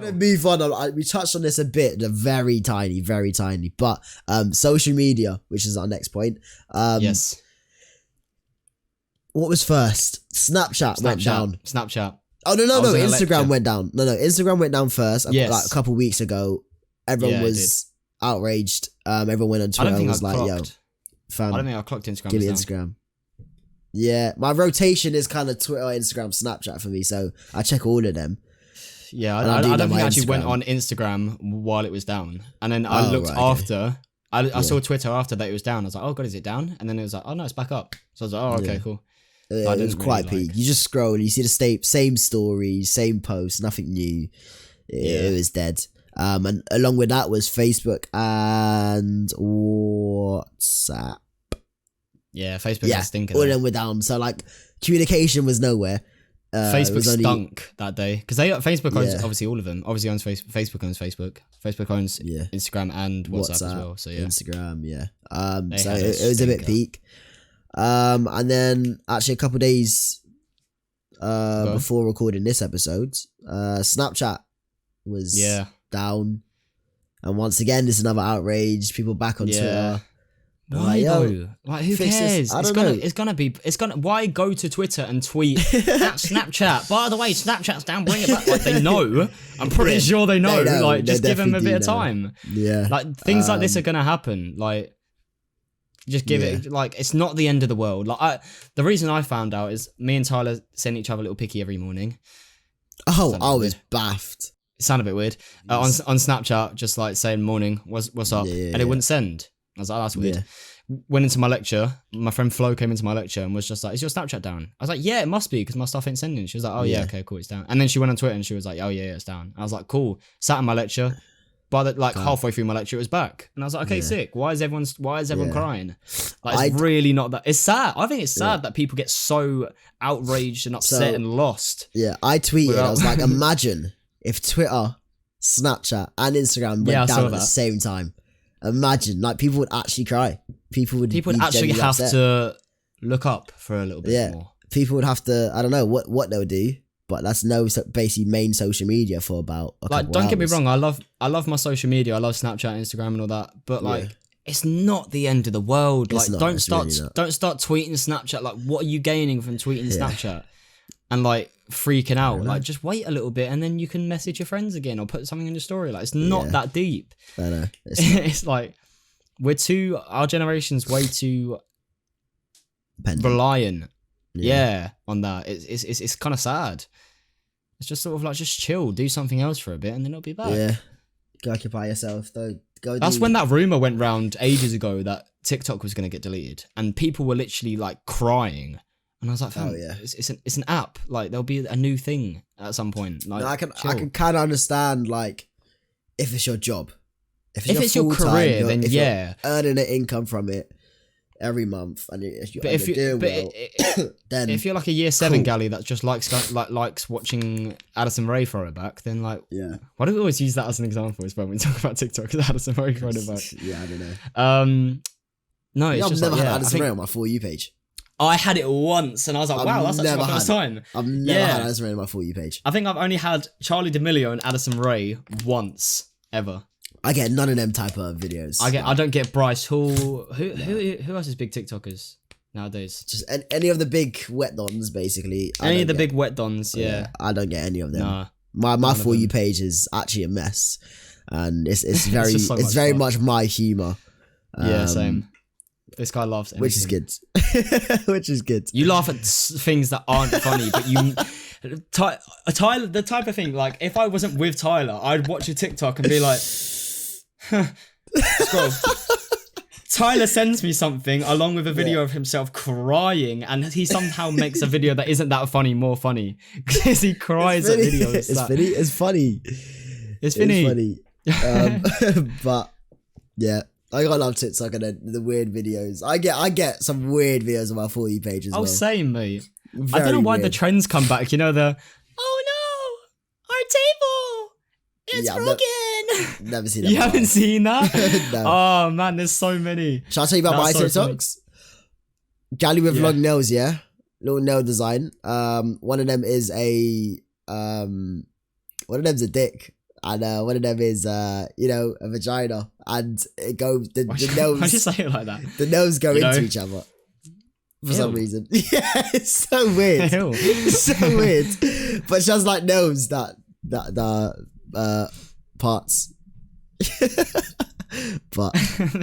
gonna move on. We touched on this a bit, very tiny, but social media, which is our next point. Yes. What was first? Snapchat went down. Snapchat. Oh no! Instagram went down. No, Instagram went down first. Yes. Like a couple weeks ago, everyone was outraged. Everyone went on Twitter and was like, "Yo, fam, I don't think I clocked Instagram. Give me Instagram." Yeah, my rotation is kind of Twitter, Instagram, Snapchat for me, so I check all of them. Yeah, I don't think I actually went on Instagram while it was down, and then I looked after. I saw Twitter after that it was down. I was like, "Oh God, is it down?" And then it was like, "Oh no, it's back up." So I was like, "Oh okay, cool." Yeah, it was quite peak. You just scroll and you see the same stories, same posts, nothing new. It was dead. And along with that was Facebook and WhatsApp. Yeah, Facebook was stinking. All of them were down. So like communication was nowhere. Facebook stunk that day because Facebook owns obviously all of them. Obviously owns Facebook owns Facebook. Facebook owns Instagram and WhatsApp as well. So Instagram, so it was a bit peak. And then actually a couple of days before recording this episode, Snapchat was down, and once again there's another outrage. People back on Twitter. Why though? Like who cares? It's gonna. Why go to Twitter and tweet at Snapchat? By the way, Snapchat's down. Bring it back. Like they know. I'm pretty sure they know. Like just give them a bit of time. Yeah. Like things like this are gonna happen. Like. Just give it, like, it's not the end of the world. Like, the reason I found out is me and Tyler send each other a little picky every morning. Oh, I was baffed. It sounded a bit weird. On Snapchat, just like saying morning, what's up? And it wouldn't send. I was like, oh, that's weird. Went into my lecture. My friend Flo came into my lecture and was just like, is your Snapchat down? I was like, yeah, it must be because my stuff ain't sending. She was like, oh yeah, okay, cool, it's down. And then she went on Twitter and she was like, oh yeah, it's down. I was like, cool. Sat in my lecture. By halfway through my lecture, it was back, and I was like, "Okay, sick. Why is everyone crying? Like, it's really not that. It's sad. I think it's sad that people get so outraged and upset and lost." Yeah, I tweeted. I was like, "Imagine if Twitter, Snapchat, and Instagram went down at the same time. Imagine, like, people would actually cry. People would actually have to look up for a little bit more. People would have to. I don't know what they would do." But that's basically main social media for about a couple don't get me hours. wrong, I love my social media. I love Snapchat, Instagram, and all that. But it's not the end of the world. Like, don't start tweeting Snapchat. Like, what are you gaining from tweeting Snapchat? And like freaking out. Like, just wait a little bit, and then you can message your friends again or put something in your story. Like, it's not that deep. I know. It's like our generation's way too reliant. On that. It's kind of sad. It's just sort of like, just chill, do something else for a bit, and then it'll be back. Yeah, go occupy yourself. That's when that rumor went round ages ago that TikTok was going to get deleted, and people were literally like crying. And I was like, it's an app. Like, there'll be a new thing at some point. Like, I can kind of understand, like, if it's your job, if it's your career, then you're earning an income from it every month, and if you're like a year 7 galley that just likes watching Addison Rae throw it back, then like, why do we always use that as an example as well when we talk about TikTok? Because Addison Rae throwing it back. I don't know. No, it's I've never had Addison Rae on my For You page. I had it once, and I was like, wow, that's actually my first time. I've never had Addison Rae on my For You page. I think I've only had Charlie D'Amelio and Addison Rae once ever. I get none of them type of videos. I don't get Bryce Hall. Who else is big TikTokers nowadays? Just any of the big wet dons, basically. Any of the big wet dons, yeah. I don't get any of them. Nah, my For You page is actually a mess, and it's very it's very much my humor. Same. This guy laughs at which is good. Which is good. You laugh at things that aren't funny, but you. Tyler, the type of thing, like, if I wasn't with Tyler, I'd watch a TikTok and be like, scroll. Tyler sends me something along with a video of himself crying, and he somehow makes a video that isn't that funny more funny because he cries at videos. It's funny. But yeah, I gotta love TikTok and the weird videos. I get some weird videos on my For You page as well. Oh, same, mate. I don't know why the trends come back. You know, oh no, our table, it's broken. Never seen that. You haven't seen that? No. Oh man, there's so many. Shall I tell you about my TikToks? Galley with long nails, little nail design. One of them is a dick. and one of them is a vagina, and it goes the nose. Why'd you say it like that? The nose go into each other for some reason. Yeah, it's so weird. It's so weird. But she has like nose that parts. But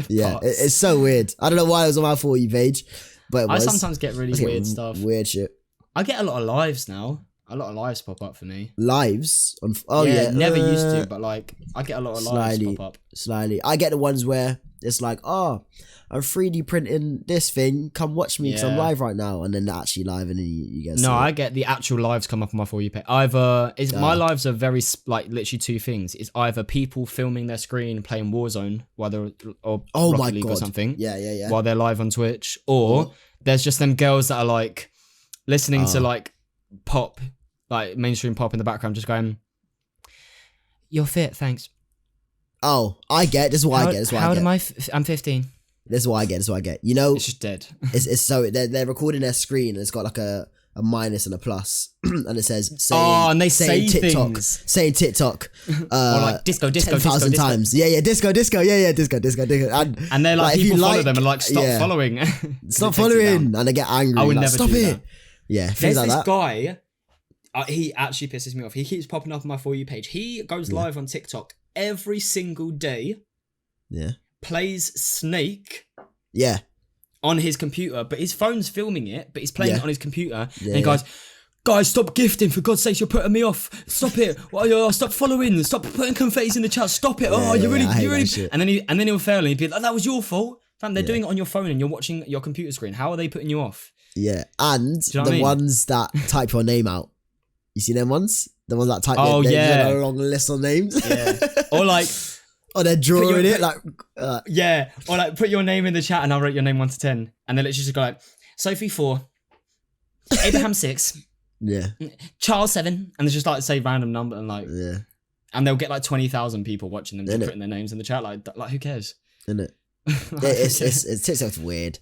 yeah, it's so weird. I don't know why it was on my For You page, but I sometimes get really weird stuff. Weird shit. I get a lot of lives now. A lot of lives pop up for me. Lives? Never used to, but like I get a lot of lives pop up. Slightly. I get the ones where it's like, oh, I'm 3D printing this thing. Come watch me because I'm live right now. And then they're actually live, and then you get. No, I get the actual lives come up on my For You page. Either my lives are very like literally two things. It's either people filming their screen playing Warzone while they're Rocket League or something. Yeah. While they're live on Twitch, or there's just them girls that are like listening to like pop, like mainstream pop in the background, just going, "You're fit, thanks." Oh, I get. This is what I get. How old am I? I'm 15. This is what I get. You know, it's just dead. it's so they're recording their screen, and it's got like a minus and a plus, and it says and they say TikTok, things. saying TikTok, or like disco 10,000 times. Yeah, disco. And they're like, people follow them and like stop following. Stop following, and they get angry. I would like, never stop do it. That. Yeah, there's like this that. guy. He actually pisses me off. He keeps popping up on my For You page. He goes live on TikTok every single day. Yeah. Plays Snake. Yeah. On his computer, but his phone's filming it, but he's playing it on his computer. And he goes, guys, stop gifting, for God's sake, you're putting me off. Stop it. Stop following. Stop putting confettis in the chat. Stop it. You're really. And then he'll fail and he'd be like, that was your fault. Fam, they're doing it on your phone and you're watching your computer screen. How are they putting you off? Yeah. And the ones that type your name out. You see them ones? The ones that type their names on a long list of names? Yeah. Or like... Or they're drawing it like... Or like put your name in the chat and I'll rate your name 1 to 10. And then it's just go like, Sophie 4, Abraham 6, Charles 7. And it's just like say random number and like... Yeah. And they'll get like 20,000 people watching them putting their names in the chat. Like who cares? Isn't it? It's TikTok's weird.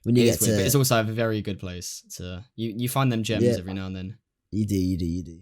When you get to... But it's also a very good place to... You find them gems every now and then. You do.